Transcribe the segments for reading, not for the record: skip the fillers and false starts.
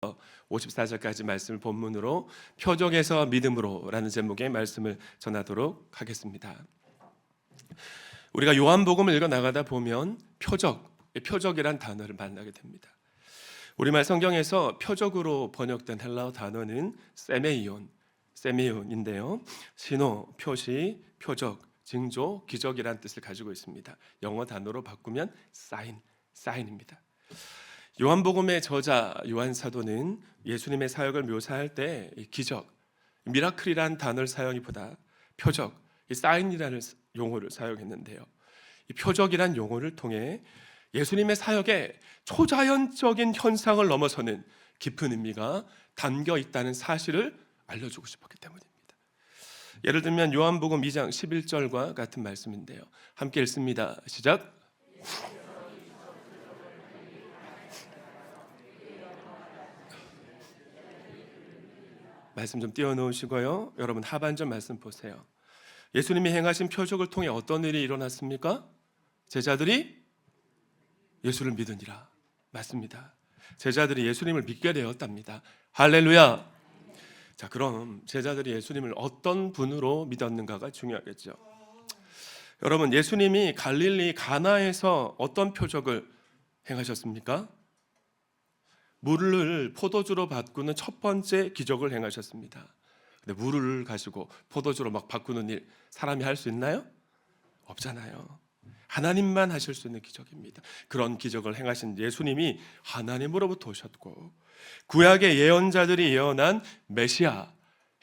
1절부터 54절까지 말씀을 본문으로 표적에서 믿음으로 라는 제목의 말씀을 전하도록 하겠습니다. 우리가 요한복음을 읽어 나가다 보면 표적이란 단어를 만나게 됩니다. 우리말 성경에서 표적으로 번역된 헬라어 단어는 세메이온인데요. 신호, 표시, 표적, 징조, 기적이란 뜻을 가지고 있습니다. 영어 단어로 바꾸면 사인입니다. 요한복음의 저자 요한 사도는 예수님의 사역을 묘사할 때 기적, 미라클이란 단어를 사용하기보다 표적, 사인이라는 용어를 사용했는데요. 이 표적이란 용어를 통해 예수님의 사역에 초자연적인 현상을 넘어서는 깊은 의미가 담겨 있다는 사실을 알려주고 싶었기 때문입니다. 예를 들면 요한복음 2장 11절과 같은 말씀인데요. 함께 읽습니다. 시작. 말씀 좀 띄워놓으시고요. 여러분 하반절 말씀 보세요. 예수님이 행하신 표적을 통해 어떤 일이 일어났습니까? 제자들이 예수를 믿으니라. 맞습니다. 제자들이 예수님을 믿게 되었답니다. 할렐루야. 자, 그럼 제자들이 예수님을 어떤 분으로 믿었는가가 중요하겠죠. 여러분, 예수님이 갈릴리 가나에서 어떤 표적을 행하셨습니까? 물을 포도주로 바꾸는 첫 번째 기적을 행하셨습니다. 근데 물을 가지고 포도주로 막 바꾸는 일 사람이 할 수 있나요? 없잖아요. 하나님만 하실 수 있는 기적입니다. 그런 기적을 행하신 예수님이 하나님으로부터 오셨고 구약의 예언자들이 예언한 메시아,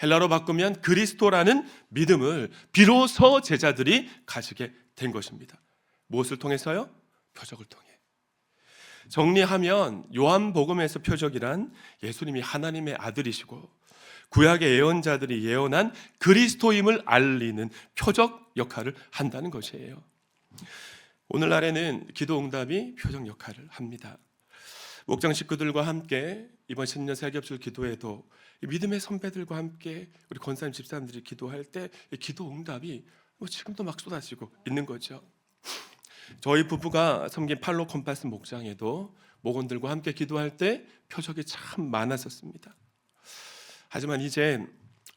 헬라로 바꾸면 그리스도라는 믿음을 비로소 제자들이 가지게 된 것입니다. 무엇을 통해서요? 표적을 통해. 정리하면 요한복음에서 표적이란 예수님이 하나님의 아들이시고 구약의 예언자들이 예언한 그리스도임을 알리는 표적 역할을 한다는 것이에요. 오늘날에는 기도 응답이 표적 역할을 합니다. 목장 식구들과 함께 이번 신년 새겹줄 기도에도 믿음의 선배들과 함께 우리 권사님 집사님들이 기도할 때 기도 응답이 지금도 막 쏟아지고 있는 거죠. 저희 부부가 섬긴 팔로 컴파스 목장에도 목원들과 함께 기도할 때 표적이 참 많았었습니다. 하지만 이제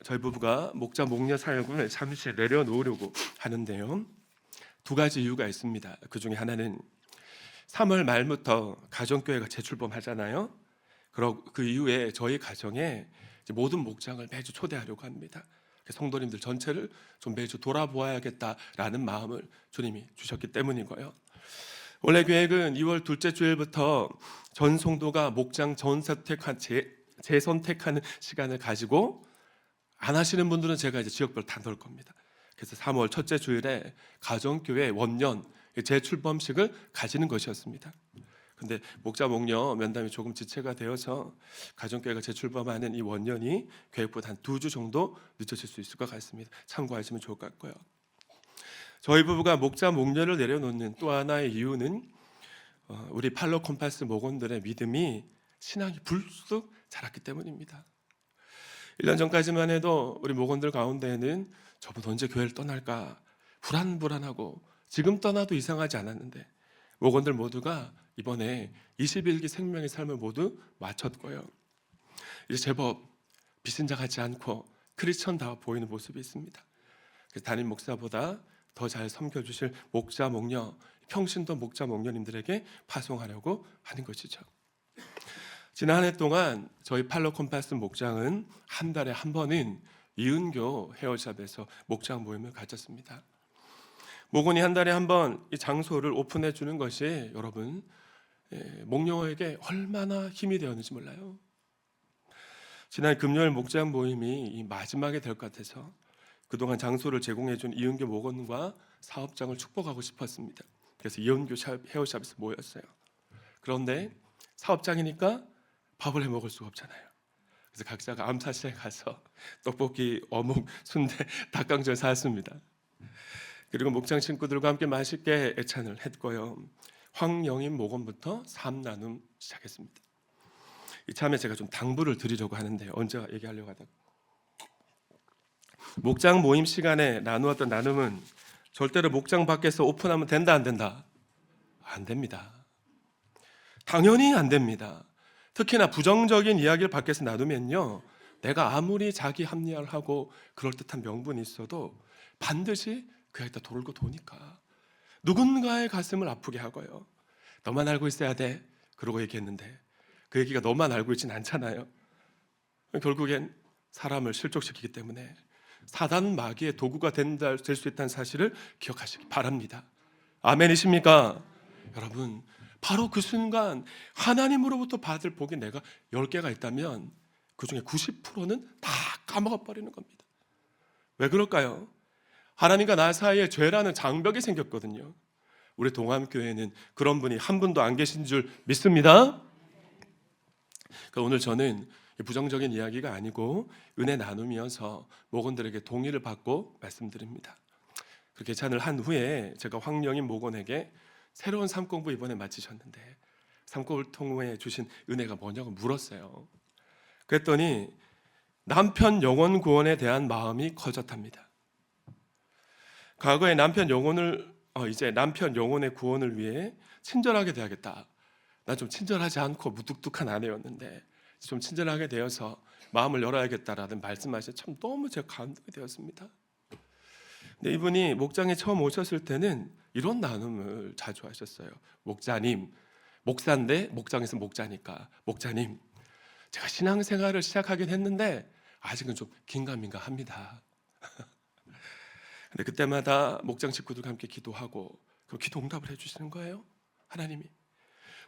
저희 부부가 목자 목녀 사역을 잠시 내려놓으려고 하는데요. 두 가지 이유가 있습니다. 그 중에 하나는 3월 말부터 가정교회가 재출범하잖아요. 그리고 그 이후에 저희 가정에 모든 목장을 매주 초대하려고 합니다. 성도님들 전체를 좀 매주 돌아보아야겠다라는 마음을 주님이 주셨기 때문이고요. 원래 계획은 2월 둘째 주일부터 전 성도가 목장 재선택하는 시간을 가지고 안 하시는 분들은 제가 이제 지역별 다 넣을 겁니다. 그래서 3월 첫째 주일에 가정교회 원년 재출범식을 가지는 것이었습니다. 근데 목자 목녀 면담이 조금 지체가 되어서 가정교회가 재출범하는 이 원년이 계획보다 한 2주 정도 늦어질 수 있을 것 같습니다. 참고하시면 좋을 것 같고요. 저희 부부가 목자 목녀를 내려놓는 또 하나의 이유는 우리 팔로 컴파스 목원들의 믿음이 신앙이 불쑥 자랐기 때문입니다. 1년 전까지만 해도 우리 목원들 가운데에는 저분 언제 교회를 떠날까 불안하고 지금 떠나도 이상하지 않았는데 목원들 모두가 이번에 21기 생명의 삶을 모두 마쳤고요. 이제 제법 비신자 같지 않고 크리스천다워 보이는 모습이 있습니다. 그래서 담임 목사보다 더 잘 섬겨주실 목자 목녀, 평신도 목자 목녀님들에게 파송하려고 하는 것이죠. 지난 한 해 동안 저희 팔로 컴파스 목장은 한 달에 한 번은 이은교 헤어샵에서 목장 모임을 가졌습니다. 목원이 한 달에 한 번 이 장소를 오픈해 주는 것이 여러분 목녀에게 얼마나 힘이 되었는지 몰라요. 지난 금요일 목장 모임이 마지막이 될 것 같아서 그동안 장소를 제공해 준 이은교 목원과 사업장을 축복하고 싶었습니다. 그래서 이은교 헤어샵에서 모였어요. 그런데 사업장이니까 밥을 해 먹을 수가 없잖아요. 그래서 각자가 암사시장에 가서 떡볶이, 어묵, 순대, 닭강정 사왔습니다. 그리고 목장 친구들과 함께 맛있게 애찬을 했고요. 황영임 목원부터 3나눔 시작했습니다. 이참에 제가 좀 당부를 드리려고 하는데 언제 얘기하려고 하다가 목장 모임 시간에 나누었던 나눔은 절대로 목장 밖에서 오픈하면 된다 안 된다? 안 됩니다. 당연히 안 됩니다. 특히나 부정적인 이야기를 밖에서 나누면요, 내가 아무리 자기 합리화를 하고 그럴듯한 명분이 있어도 반드시 그 이야기가 돌고 도니까 누군가의 가슴을 아프게 하고요. 너만 알고 있어야 돼. 그러고 얘기했는데 그 얘기가 너만 알고 있진 않잖아요. 결국엔 사람을 실족시키기 때문에 사단 마귀의 도구가 될 수 있다는 사실을 기억하시기 바랍니다. 아멘이십니까? 여러분, 바로 그 순간 하나님으로부터 받을 복이 내가 10개가 있다면 그 중에 90%는 다 까먹어 버리는 겁니다. 왜 그럴까요? 하나님과 나 사이에 죄라는 장벽이 생겼거든요. 우리 동암교회는 그런 분이 한 분도 안 계신 줄 믿습니다. 그러니까 오늘 저는 부정적인 이야기가 아니고 은혜 나누면서 목원들에게 동의를 받고 말씀드립니다. 그 개찬을 한 후에 제가 황영인 목원에게 새로운 삶공부 이번에 마치셨는데 삶공부를 통해 주신 은혜가 뭐냐고 물었어요. 그랬더니 남편 영혼 구원에 대한 마음이 커졌답니다. 과거에 남편 영혼을 이제 남편 영혼의 구원을 위해 친절하게 대하겠다. 난 좀 친절하지 않고 무뚝뚝한 아내였는데 좀 친절하게 되어서 마음을 열어야겠다라는 말씀하셔서 참 너무 제가 감동이 되었습니다. 근데 이분이 목장에 처음 오셨을 때는 이런 나눔을 자주 하셨어요. 목자님, 목사인데 목장에서 목자니까 목자님, 제가 신앙생활을 시작하긴 했는데 아직은 좀 긴가민가합니다. 근데 그때마다 목장 식구들과 함께 기도하고 그 기도 응답을 해주시는 거예요. 하나님이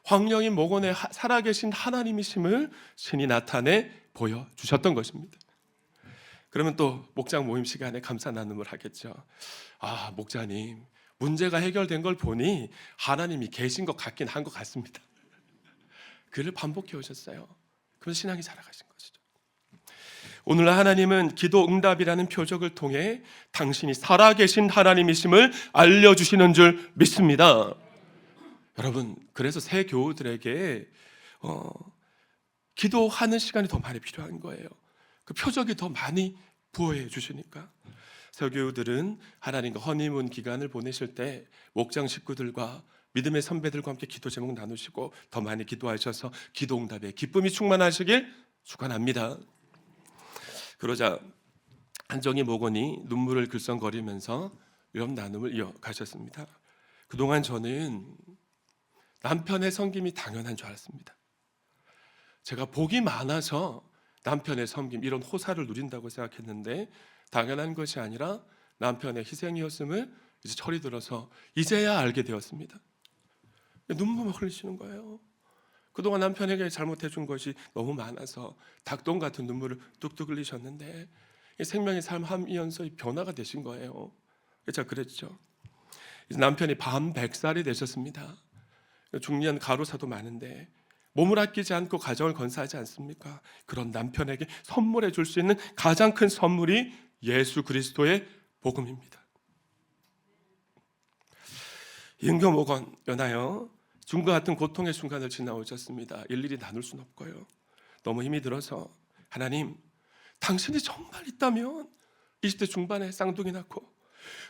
황영인 목원에 살아계신 하나님이심을 신이 나타내 보여주셨던 것입니다. 그러면 또 목장 모임 시간에 감사 나눔을 하겠죠. 아, 목자님, 문제가 해결된 걸 보니 하나님이 계신 것 같긴 한 것 같습니다. 그를 반복해 오셨어요. 그런 신앙이 자라가신 것이죠. 오늘 하나님은 기도 응답이라는 표적을 통해 당신이 살아계신 하나님이심을 알려주시는 줄 믿습니다. 여러분, 그래서 새 교우들에게 기도하는 시간이 더 많이 필요한 거예요. 그 표적이 더 많이 부어해 주시니까. 새 교우들은 하나님과 허니문 기간을 보내실 때 목장 식구들과 믿음의 선배들과 함께 기도 제목 나누시고 더 많이 기도하셔서 기도 응답에 기쁨이 충만하시길 축원합니다. 그러자 한정희 목원이 눈물을 글썽거리면서 이런 나눔을 이어가셨습니다. 그동안 저는 남편의 섬김이 당연한 줄 알았습니다. 제가 복이 많아서 남편의 섬김, 이런 호사를 누린다고 생각했는데 당연한 것이 아니라 남편의 희생이었음을 이제 철이 들어서 이제야 알게 되었습니다. 눈물만 흘리시는 거예요. 그동안 남편에게 잘못해 준 것이 너무 많아서 닭똥 같은 눈물을 뚝뚝 흘리셨는데 생명의 삶 하면서 변화가 되신 거예요. 제가 그랬죠. 이제 남편이 밤 100살이 되셨습니다. 중년 가로사도 많은데 몸을 아끼지 않고 가정을 건사하지 않습니까? 그런 남편에게 선물해 줄 수 있는 가장 큰 선물이 예수 그리스도의 복음입니다. 인교 목원 연하여 중과 같은 고통의 순간을 지나오셨습니다. 일일이 나눌 수는 없고요. 너무 힘이 들어서 하나님, 당신이 정말 있다면 20대 중반에 쌍둥이 낳고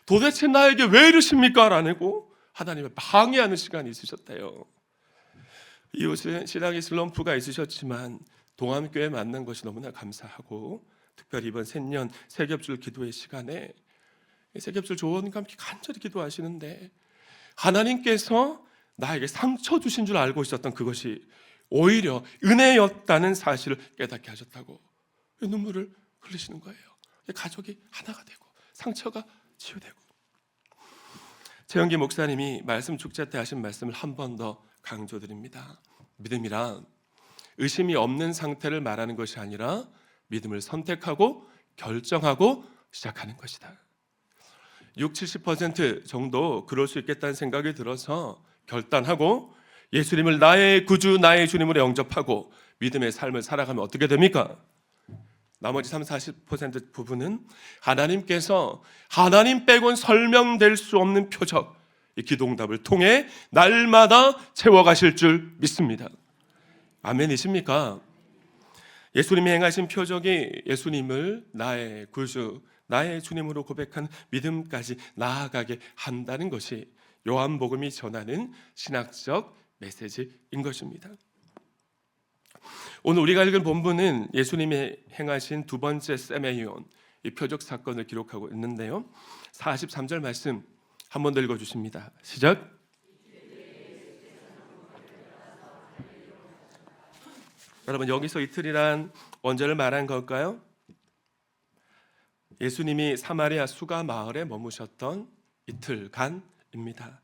도대체 나에게 왜 이러십니까? 라고 하나님을 방해하는 시간이 있으셨대요. 이웃은 신앙의 슬럼프가 있으셨지만 동암교회 만난 것이 너무나 감사하고 특별히 이번 새년 세겹줄 기도의 시간에 세겹줄 조원과 함께 간절히 기도하시는데 하나님께서 나에게 상처 주신 줄 알고 있었던 그것이 오히려 은혜였다는 사실을 깨닫게 하셨다고 눈물을 흘리시는 거예요. 가족이 하나가 되고 상처가 치유되고. 최영기 목사님이 말씀 축제 때 하신 말씀을 한 번 더 강조드립니다. 믿음이란 의심이 없는 상태를 말하는 것이 아니라 믿음을 선택하고 결정하고 시작하는 것이다. 60-70% 정도 그럴 수 있겠다는 생각이 들어서 결단하고 예수님을 나의 구주, 나의 주님으로 영접하고 믿음의 삶을 살아가면 어떻게 됩니까? 나머지 30-40% 부분은 하나님께서 하나님 빼곤 설명될 수 없는 표적, 이 기도응답을 통해 날마다 채워가실 줄 믿습니다. 아멘이십니까? 예수님이 행하신 표적이 예수님을 나의 구주, 나의 주님으로 고백한 믿음까지 나아가게 한다는 것이 요한복음이 전하는 신학적 메시지인 것입니다. 오늘 우리가 읽은 본문은 예수님이 행하신 두 번째 세메이온, 이 표적 사건을 기록하고 있는데요. 43절 말씀 한 번 더 읽어주십니다. 시작. 여러분, 여기서 이틀이란 언제를 말한 걸까요? 예수님이 사마리아 수가 마을에 머무셨던 이틀간입니다.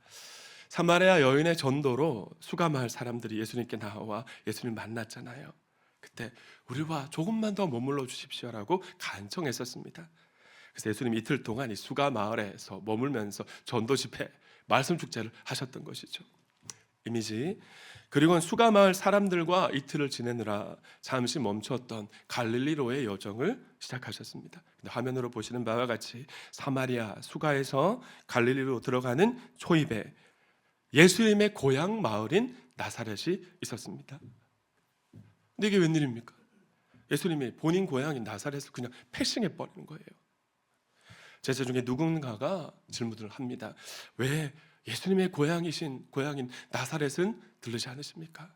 사마리아 여인의 전도로 수가 마을 사람들이 예수님께 나와 예수님 만났잖아요. 그때 우리와 조금만 더 머물러 주십시오라고 간청했었습니다. 그래서 예수님이 이틀 동안 이 수가 마을에서 머물면서 전도 집회, 말씀 축제를 하셨던 것이죠. 이미지. 그리고는 수가 마을 사람들과 이틀을 지내느라 잠시 멈췄던 갈릴리로의 여정을 시작하셨습니다. 화면으로 보시는 바와 같이 사마리아 수가에서 갈릴리로 들어가는 초입에 예수님의 고향 마을인 나사렛이 있었습니다. 근데 이게 웬일입니까? 예수님이 본인 고향인 나사렛을 그냥 패싱해 버리는 거예요. 제자 중에 누군가가 질문을 합니다. 왜 예수님의 고향인 나사렛은 들르지 않으십니까?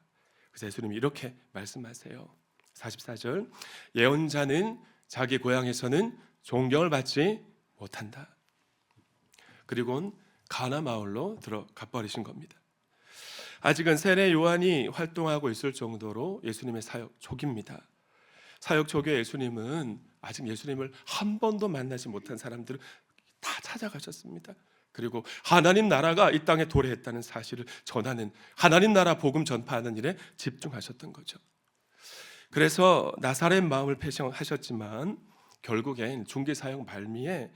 그래서 예수님이 이렇게 말씀하세요. 44절, 예언자는 자기 고향에서는 존경을 받지 못한다. 그리고는 가나 마을로 들어가 버리신 겁니다. 아직은 세례 요한이 활동하고 있을 정도로 예수님의 사역 초기입니다. 사역 초기에 예수님은 아직 예수님을 한 번도 만나지 못한 사람들을 다 찾아가셨습니다. 그리고 하나님 나라가 이 땅에 도래했다는 사실을 전하는, 하나님 나라 복음 전파하는 일에 집중하셨던 거죠. 그래서 나사렛 마음을 패싱하셨지만 결국엔 중기 사역 말미에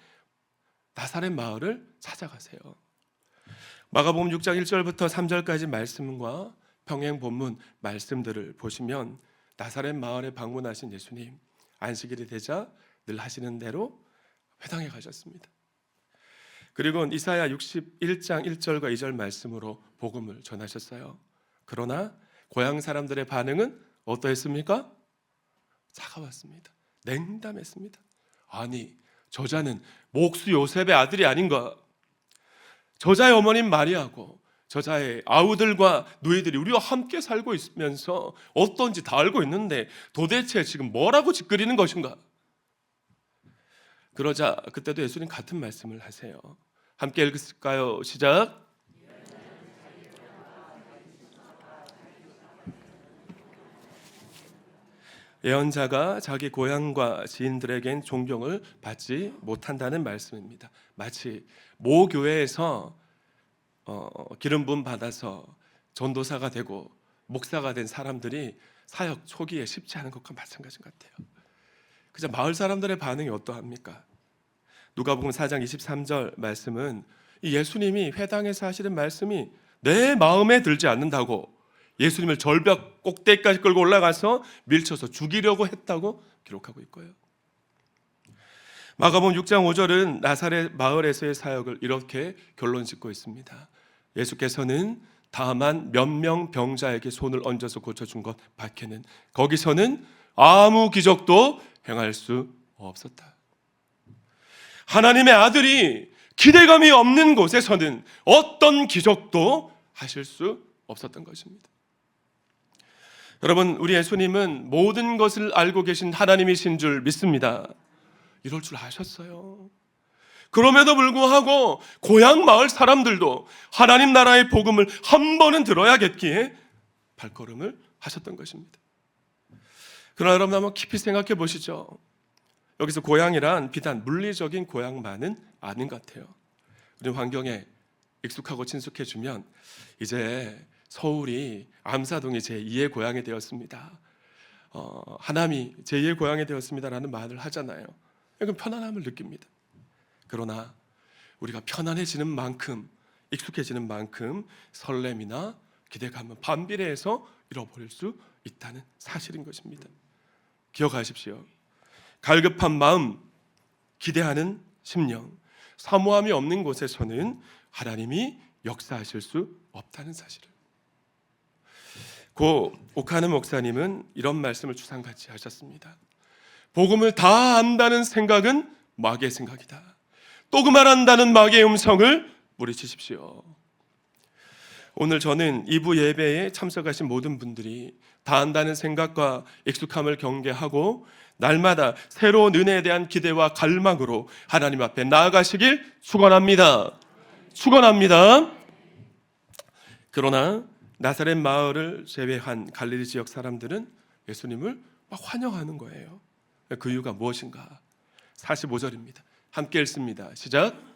나사렛 마을을 찾아가세요. 마가복음 6장 1절부터 3절까지 말씀과 평행 본문 말씀들을 보시면 나사렛 마을에 방문하신 예수님, 안식일이 되자 늘 하시는 대로 회당에 가셨습니다. 그리고 이사야 61장 1절과 2절 말씀으로 복음을 전하셨어요. 그러나 고향 사람들의 반응은 어떠했습니까? 차가웠습니다. 냉담했습니다. 아니, 저자는 목수 요셉의 아들이 아닌가? 저자의 어머님 마리아고 저자의 아우들과 누이들이 우리와 함께 살고 있으면서 어떤지 다 알고 있는데 도대체 지금 뭐라고 짓거리는 것인가? 그러자 그때도 예수님 같은 말씀을 하세요. 함께 읽을까요? 시작. 예언자가 자기 고향과 지인들에겐 존경을 받지 못한다는 말씀입니다. 마치 모 교회에서 기름 부음 받아서 전도사가 되고 목사가 된 사람들이 사역 초기에 쉽지 않은 것과 마찬가지 같아요. 그저 마을 사람들의 반응이 어떠합니까? 누가복음 4장 23절 말씀은 이 예수님이 회당에서 하시는 말씀이 내 마음에 들지 않는다고 예수님을 절벽 꼭대기까지 끌고 올라가서 밀쳐서 죽이려고 했다고 기록하고 있고요. 마가복음 6장 5절은 나사렛 마을에서의 사역을 이렇게 결론 짓고 있습니다. 예수께서는 다만 몇 명 병자에게 손을 얹어서 고쳐준 것 밖에는 거기서는 아무 기적도 행할 수 없었다. 하나님의 아들이 기대감이 없는 곳에서는 어떤 기적도 하실 수 없었던 것입니다. 여러분, 우리 예수님은 모든 것을 알고 계신 하나님이신 줄 믿습니다. 이럴 줄 아셨어요. 그럼에도 불구하고 고향 마을 사람들도 하나님 나라의 복음을 한 번은 들어야겠기에 발걸음을 하셨던 것입니다. 그러나 여러분 한번 깊이 생각해 보시죠. 여기서 고향이란 비단 물리적인 고향만은 아닌 것 같아요. 우리 환경에 익숙하고 친숙해지면 이제 서울이 암사동이 제2의 고향이 되었습니다. 하남이 제2의 고향이 되었습니다라는 말을 하잖아요. 이건 편안함을 느낍니다. 그러나 우리가 편안해지는 만큼, 익숙해지는 만큼 설렘이나 기대감은 반비례해서 잃어버릴 수 있다는 사실인 것입니다. 기억하십시오. 갈급한 마음, 기대하는 심령, 사모함이 없는 곳에서는 하나님이 역사하실 수 없다는 사실을. 고 오카는 목사님은 이런 말씀을 추상같이 하셨습니다. 복음을 다 안다는 생각은 마귀의 생각이다. 또그만 한다는 마귀의 음성을 물리치십시오. 오늘 저는 2부 예배에 참석하신 모든 분들이 다 안다는 생각과 익숙함을 경계하고 날마다 새로운 은혜에 대한 기대와 갈망으로 하나님 앞에 나아가시길 축원합니다. 축원합니다. 그러나 나사렛 마을을 제외한 갈릴리 지역 사람들은 예수님을 막 환영하는 거예요. 그 이유가 무엇인가? 45절입니다. 함께 읽습니다. 시작.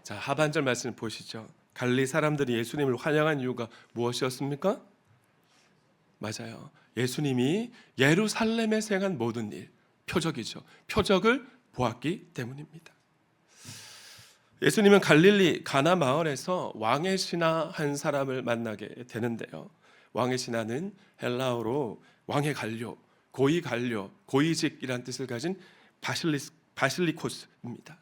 자, 하반절 말씀을 보시죠. 갈릴리 사람들이 예수님을 환영한 이유가 무엇이었습니까? 맞아요. 예수님이 예루살렘에 행한 모든 일, 표적이죠. 표적을 보았기 때문입니다. 예수님은 갈릴리 가나 마을에서 왕의 신하 한 사람을 만나게 되는데요. 왕의 신하는 헬라어로 왕의 관료, 고위 관료, 고위직이라는 뜻을 가진 바실리코스입니다.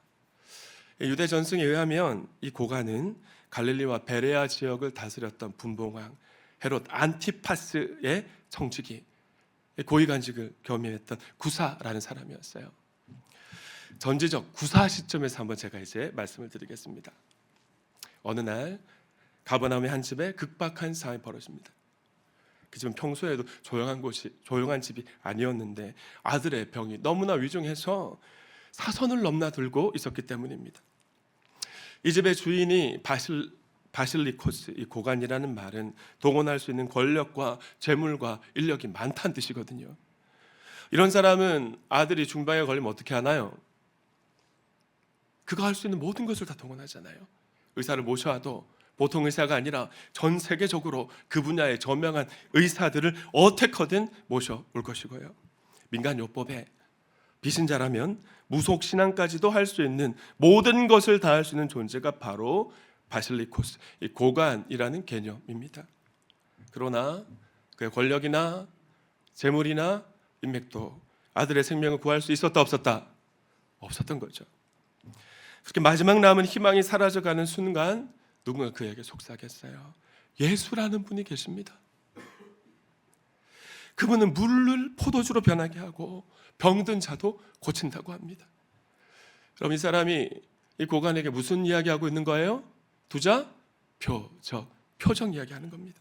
유대 전승에 의하면 이 고관은 갈릴리와 베레아 지역을 다스렸던 분봉왕 헤롯 안티파스의 청지기, 고위관직을 겸임했던 구사라는 사람이었어요. 전지적 구사 시점에서 한번 제가 이제 말씀을 드리겠습니다. 어느 날 가버나움의 한 집에 급박한 상황이 벌어집니다. 그 집은 평소에도 조용한 집이 아니었는데 아들의 병이 너무나 위중해서 사선을 넘나들고 있었기 때문입니다. 이 집의 주인이 바실리코스, 이 고관이라는 말은 동원할 수 있는 권력과 재물과 인력이 많다는 뜻이거든요. 이런 사람은 아들이 중병에 걸리면 어떻게 하나요? 그가 할 수 있는 모든 것을 다 동원하잖아요. 의사를 모셔와도 보통 의사가 아니라 전 세계적으로 그 분야의 저명한 의사들을 어떻게든 모셔올 것이고요. 민간요법에 비신자라면 무속신앙까지도 할 수 있는 모든 것을 다 할 수 있는 존재가 바로 바실리코스, 이 고관이라는 개념입니다. 그러나 그의 권력이나 재물이나 인맥도 아들의 생명을 구할 수 있었다 없었다? 없었던 거죠. 그렇게 마지막 남은 희망이 사라져가는 순간 누군가 그에게 속삭였어요. 예수라는 분이 계십니다. 그분은 물을 포도주로 변하게 하고 병든 자도 고친다고 합니다. 그럼 이 사람이 이 고관에게 무슨 이야기하고 있는 거예요? 두자, 표적 이야기하는 겁니다.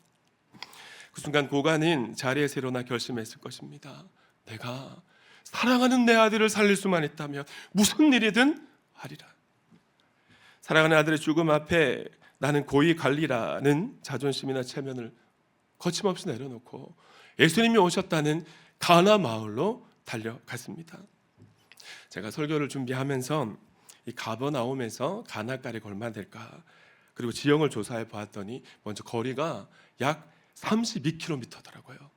그 순간 고관은 자리에서 일어나 결심했을 것입니다. 내가 사랑하는 내 아들을 살릴 수만 있다면 무슨 일이든 하리라. 사랑하는 아들의 죽음 앞에 나는 고위 관리라는 자존심이나 체면을 거침없이 내려놓고 예수님이 오셨다는 가나 마을로 달려갔습니다. 제가 설교를 준비하면서 이 가버나움에서 가나까지 얼마나 될까, 그리고 지형을 조사해 보았더니 먼저 거리가 약 32km더라고요.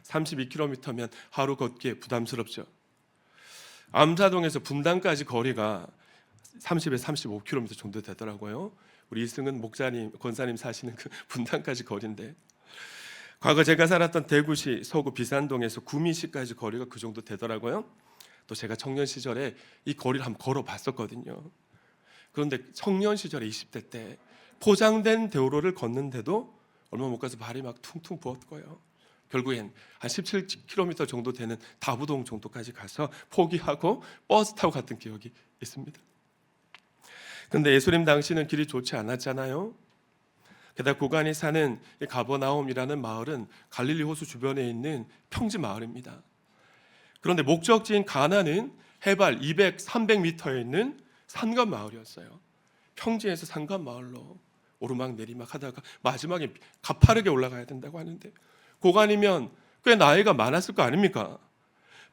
32km면 하루 걷기에 부담스럽죠. 암사동에서 분당까지 거리가 30에서 35km 정도 되더라고요. 우리 이승은 목사님, 권사님 사시는 그 분당까지 거리인데, 과거 제가 살았던 대구시 서구 비산동에서 구미시까지 거리가 그 정도 되더라고요. 또 제가 청년 시절에 이 거리를 한번 걸어봤었거든요. 그런데 청년 시절에 20대 때 포장된 대로를 걷는데도 얼마 못 가서 발이 막 퉁퉁 부었고요. 결국엔 한 17km 정도 되는 다부동 정도까지 가서 포기하고 버스 타고 갔던 기억이 있습니다. 그런데 예수님 당시는 길이 좋지 않았잖아요. 게다가 고관이 사는 가버나움이라는 마을은 갈릴리 호수 주변에 있는 평지 마을입니다. 그런데 목적지인 가나는 해발 200, 300m에 있는 산간 마을이었어요. 평지에서 산간 마을로 오르막 내리막 하다가 마지막에 가파르게 올라가야 된다고 하는데, 고관이면 꽤 나이가 많았을 거 아닙니까?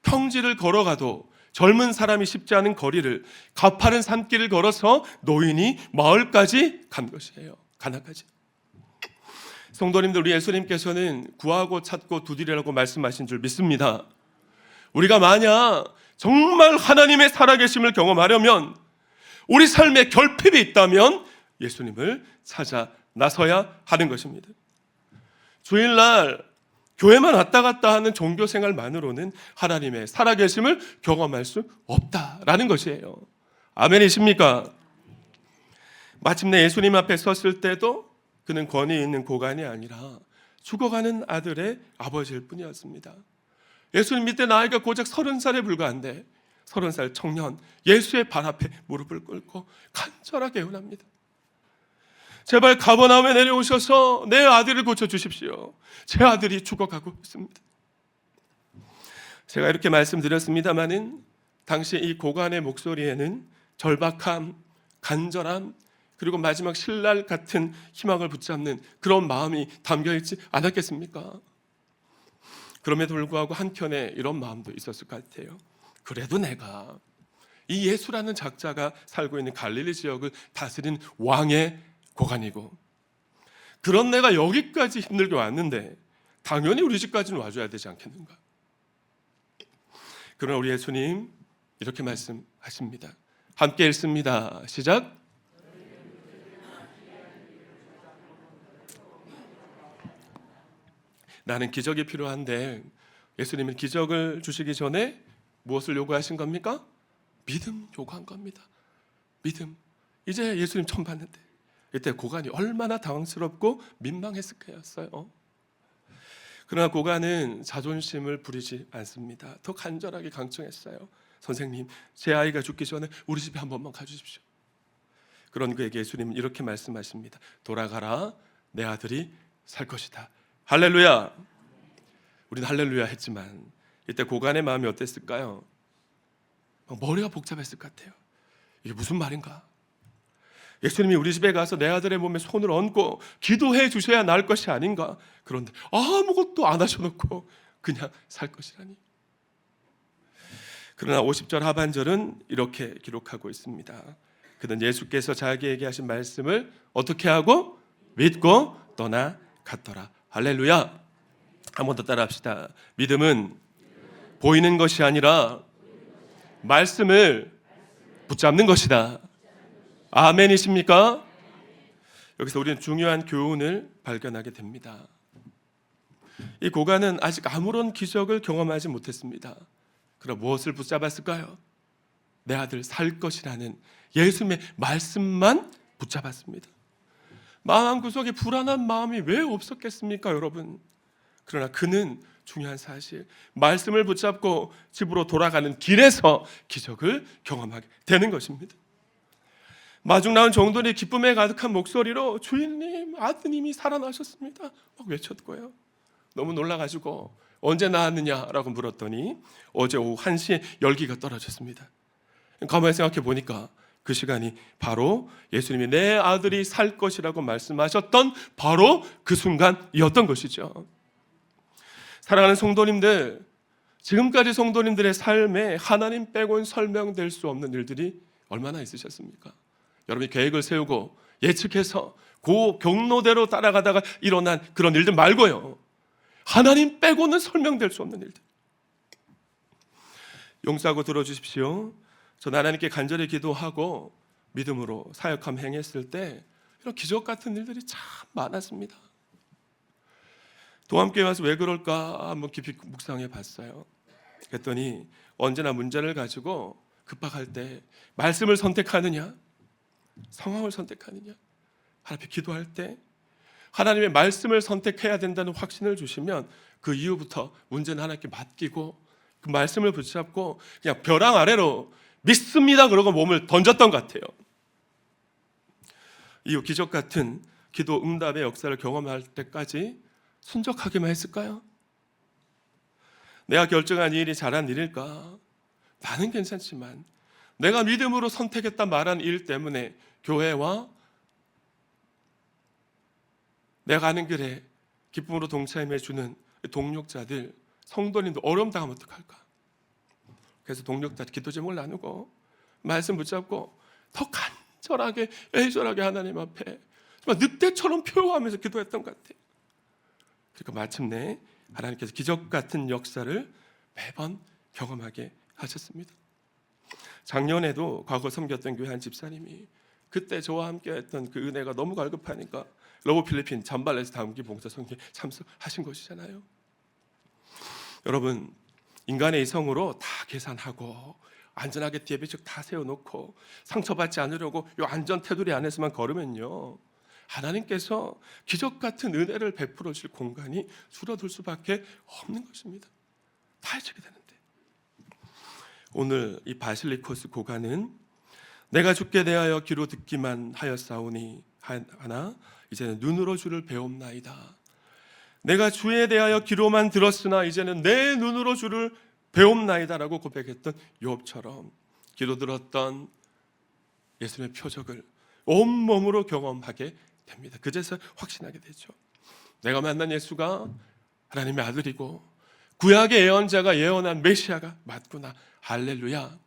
평지를 걸어가도 젊은 사람이 쉽지 않은 거리를 가파른 산길을 걸어서 노인이 마을까지 간 것이에요. 가나까지. 성도님들, 우리 예수님께서는 구하고 찾고 두드리라고 말씀하신 줄 믿습니다. 우리가 만약 정말 하나님의 살아계심을 경험하려면, 우리 삶에 결핍이 있다면 예수님을 찾아 나서야 하는 것입니다. 주일날 교회만 왔다 갔다 하는 종교 생활만으로는 하나님의 살아계심을 경험할 수 없다라는 것이에요. 아멘이십니까? 마침내 예수님 앞에 섰을 때도 그는 권위 있는 고관이 아니라 죽어가는 아들의 아버지일 뿐이었습니다. 예수님 밑에 나이가 고작 30살에 불과한데 30살 청년 예수의 발 앞에 무릎을 꿇고 간절하게 애원합니다. 제발 가버나움에 내려오셔서 내 아들을 고쳐주십시오. 제 아들이 죽어가고 있습니다. 제가 이렇게 말씀드렸습니다마는 당시 이 고관의 목소리에는 절박함, 간절함, 그리고 마지막 신랄 같은 희망을 붙잡는 그런 마음이 담겨있지 않았겠습니까? 그럼에도 불구하고 한켠에 이런 마음도 있었을 것 같아요. 그래도 내가 이 예수라는 작자가 살고 있는 갈릴리 지역을 다스린 왕의 고관이고, 그런 내가 여기까지 힘들게 왔는데 당연히 우리 집까지는 와줘야 되지 않겠는가? 그러나 우리 예수님 이렇게 말씀하십니다. 함께 읽습니다. 시작. 나는 기적이 필요한데 예수님은 기적을 주시기 전에 무엇을 요구하신 겁니까? 믿음 요구한 겁니다. 믿음. 이제 예수님 처음 봤는데 이때 고관이 얼마나 당황스럽고 민망했을 거였어요. 그러나 고관은 자존심을 부리지 않습니다. 더 간절하게 강청했어요. 선생님, 제 아이가 죽기 전에 우리 집에 한 번만 가주십시오. 그런 그에게 예수님은 이렇게 말씀하십니다. 돌아가라, 내 아들이 살 것이다. 할렐루야. 우리는 할렐루야 했지만 이때 고관의 마음이 어땠을까요? 머리가 복잡했을 것 같아요. 이게 무슨 말인가? 예수님이 우리 집에 가서 내 아들의 몸에 손을 얹고 기도해 주셔야 나을 것이 아닌가? 그런데 아무것도 안 하셔놓고 그냥 살 것이라니. 그러나 50절 하반절은 이렇게 기록하고 있습니다. 그는 예수께서 자기에게 하신 말씀을 어떻게 하고? 믿고 떠나갔더라. 할렐루야. 한 번 더 따라합시다. 믿음은 보이는 것이 아니라 말씀을 붙잡는 것이다. 아멘이십니까? 여기서 우리는 중요한 교훈을 발견하게 됩니다. 이 고관은 아직 아무런 기적을 경험하지 못했습니다. 그럼 무엇을 붙잡았을까요? 내 아들 살 것이라는 예수님의 말씀만 붙잡았습니다. 마음 한구석에 불안한 마음이 왜 없었겠습니까, 여러분? 그러나 그는 중요한 사실, 말씀을 붙잡고 집으로 돌아가는 길에서 기적을 경험하게 되는 것입니다. 마중 나온 종들이 기쁨에 가득한 목소리로 주인님, 아드님이 살아나셨습니다 막 외쳤고요. 너무 놀라가지고 언제 나왔느냐라고 물었더니 어제 오후 1시에 열기가 떨어졌습니다. 가만히 생각해 보니까 그 시간이 바로 예수님이 내 아들이 살 것이라고 말씀하셨던 바로 그 순간이었던 것이죠. 사랑하는 성도님들, 지금까지 성도님들의 삶에 하나님 빼고는 설명될 수 없는 일들이 얼마나 있으셨습니까? 여러분이 계획을 세우고 예측해서 그 경로대로 따라가다가 일어난 그런 일들 말고요, 하나님 빼고는 설명될 수 없는 일들. 용서하고 들어주십시오. 전 하나님께 간절히 기도하고 믿음으로 사역함 행했을 때 이런 기적 같은 일들이 참 많았습니다. 도함교회 와서 왜 그럴까 한번 깊이 묵상해 봤어요. 그랬더니 언제나 문제를 가지고 급박할 때 말씀을 선택하느냐, 상황을 선택하느냐, 하나님 앞에 기도할 때 하나님의 말씀을 선택해야 된다는 확신을 주시면 그 이후부터 문제는 하나님께 맡기고 그 말씀을 붙잡고 그냥 벼랑 아래로 믿습니다 그러고 몸을 던졌던 것 같아요. 이 기적 같은 기도 응답의 역사를 경험할 때까지 순적하기만 했을까요? 내가 결정한 일이 잘한 일일까? 나는 괜찮지만 내가 믿음으로 선택했다 말한 일 때문에 교회와 내가 가는 길에 기쁨으로 동참해 주는 동력자들, 성도님들 어려움 당하면 어떡할까? 그래서 동력자 기도 제목을 나누고 말씀 붙잡고 더 간절하게 애절하게 하나님 앞에 정말 늑대처럼 표효하면서 기도했던 것 같아요. 그러니까 마침내 하나님께서 기적 같은 역사를 매번 경험하게 하셨습니다. 작년에도 과거 섬겼던 교회 한 집사님이 그때 저와 함께 했던 그 은혜가 너무 갈급하니까 러브 필리핀 잠발레스 다음기 봉사 선교에 참석하신 것이잖아요. 여러분, 인간의 이성으로 다 계산하고 안전하게 예배책 다 세워놓고 상처받지 않으려고 이 안전 테두리 안에서만 걸으면요, 하나님께서 기적 같은 은혜를 베풀어 줄 공간이 줄어들 수밖에 없는 것입니다. 다 해지게 되는데, 오늘 이 바실리코스 고관은 내가 주께 대하여 귀로 듣기만 하였사오니 하나 이제는 눈으로 주를 배움나이다. 내가 주에 대하여 귀로만 들었으나 이제는 내 눈으로 주를 배움나이다라고 고백했던 욥처럼 귀로 들었던 예수님의 표적을 온몸으로 경험하게 됩니다. 그제서 확신하게 되죠. 내가 만난 예수가 하나님의 아들이고 구약의 예언자가 예언한 메시아가 맞구나. 할렐루야.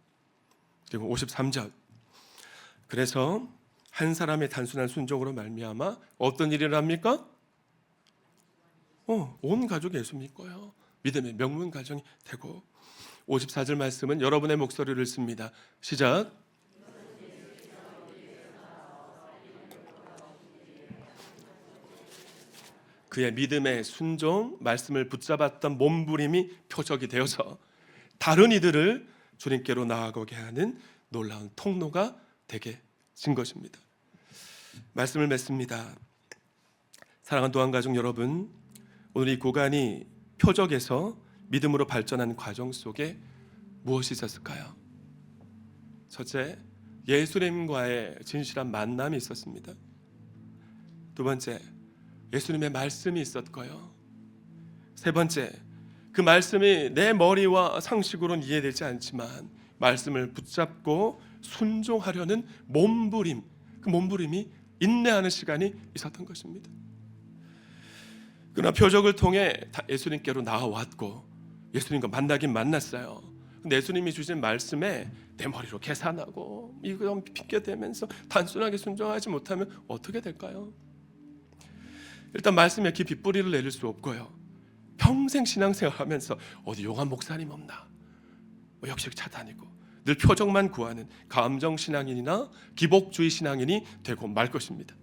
그리고 53절, 그래서 한 사람의 단순한 순종으로 말미암아 어떤 일을 합니까? 온 가족이 예수 믿고요. 믿음의 명문 가정이 되고, 54절 말씀은 여러분의 목소리를 씁니다. 시작. 그의 믿음의 순종, 말씀을 붙잡았던 몸부림이 표적이 되어서 다른 이들을 주님께로 나아가게 하는 놀라운 통로가 되게 진 것입니다. 말씀을 맺습니다. 사랑하는 도안가족 여러분, 오늘 이 고관이 표적에서 믿음으로 발전한 과정 속에 무엇이 있었을까요? 첫째, 예수님과의 진실한 만남이 있었습니다. 두 번째, 예수님의 말씀이 있었고요. 세 번째, 그 말씀이 내 머리와 상식으로는 이해되지 않지만 말씀을 붙잡고 순종하려는 몸부림, 그 몸부림이 인내하는 시간이 있었던 것입니다. 그러나 표적을 통해 예수님께로 나아왔고 예수님과 만나긴 만났어요. 근데 예수님이 주신 말씀에 내 머리로 계산하고 이거 핑계대면서 단순하게 순종하지 못하면 어떻게 될까요? 일단 말씀에 깊이 뿌리를 내릴 수 없고요. 평생 신앙생활하면서 어디 용한 목사님 없나? 역시 찾아다니고 늘 표적만 구하는 감정신앙인이나 기복주의 신앙인이 되고 말 것입니다.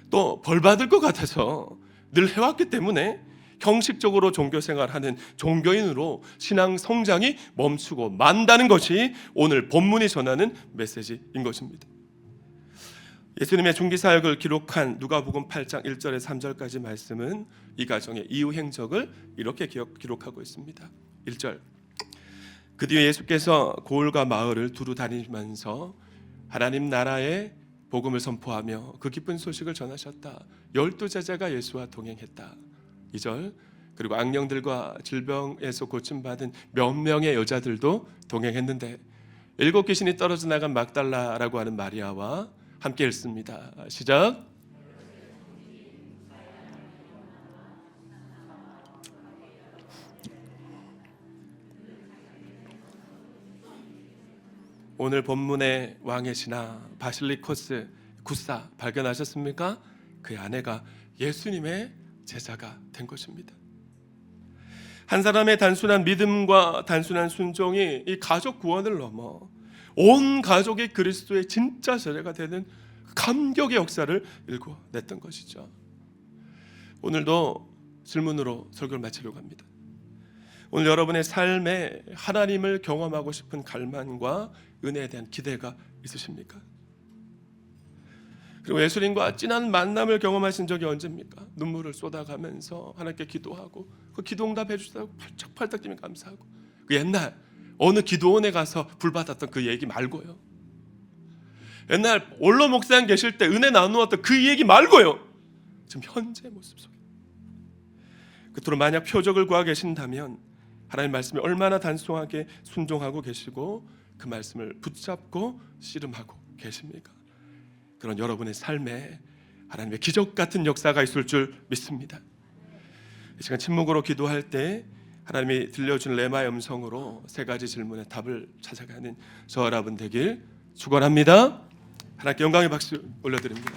또 벌받을 것 같아서 늘 해왔기 때문에 형식적으로 종교생활하는 종교인으로 신앙 성장이 멈추고 만다는 것이 오늘 본문이 전하는 메시지인 것입니다. 예수님의 중기사역을 기록한 누가복음 8장 1절에 3절까지 말씀은 이 가정의 이후 행적을 이렇게 기록하고 있습니다. 1절, 그 뒤에 예수께서 고을과 마을을 두루 다니면서 하나님 나라의 복음을 선포하며 그 기쁜 소식을 전하셨다. 12제자가 예수와 동행했다. 2절, 그리고 악령들과 질병에서 고침받은 몇 명의 여자들도 동행했는데 7 귀신이 떨어져 나간 막달라라고 하는 마리아와 함께 읽습니다. 시작. 오늘 본문의 왕의 신하 바실리코스 구사 발견하셨습니까? 그의 아내가 예수님의 제자가 된 것입니다. 한 사람의 단순한 믿음과 단순한 순종이 이 가족 구원을 넘어 온 가족이 그리스도의 진짜 제자가 되는 감격의 역사를 일궈냈던 것이죠. 오늘도 질문으로 설교를 마치려고 합니다. 오늘 여러분의 삶에 하나님을 경험하고 싶은 갈망과 은혜에 대한 기대가 있으십니까? 그리고 예수님과 진한 만남을 경험하신 적이 언제입니까? 눈물을 쏟아가면서 하나님께 기도하고 그 기도 응답해 주시다고 팔짝팔짝 뛰며 감사하고, 그 옛날 어느 기도원에 가서 불받았던 그 얘기 말고요. 옛날 원로 목사님 계실 때 은혜 나누었던 그 얘기 말고요. 지금 현재 모습 속에 그토록 만약 표적을 구하고 계신다면 하나님 말씀이 얼마나 단순하게 순종하고 계시고 그 말씀을 붙잡고 씨름하고 계십니까? 그런 여러분의 삶에 하나님의 기적 같은 역사가 있을 줄 믿습니다. 이 시간 침묵으로 기도할 때 하나님이 들려준 레마의 음성으로 3가지 질문의 답을 찾아가는 저 여러분 되길 축원합니다. 하나님께 영광의 박수 올려드립니다.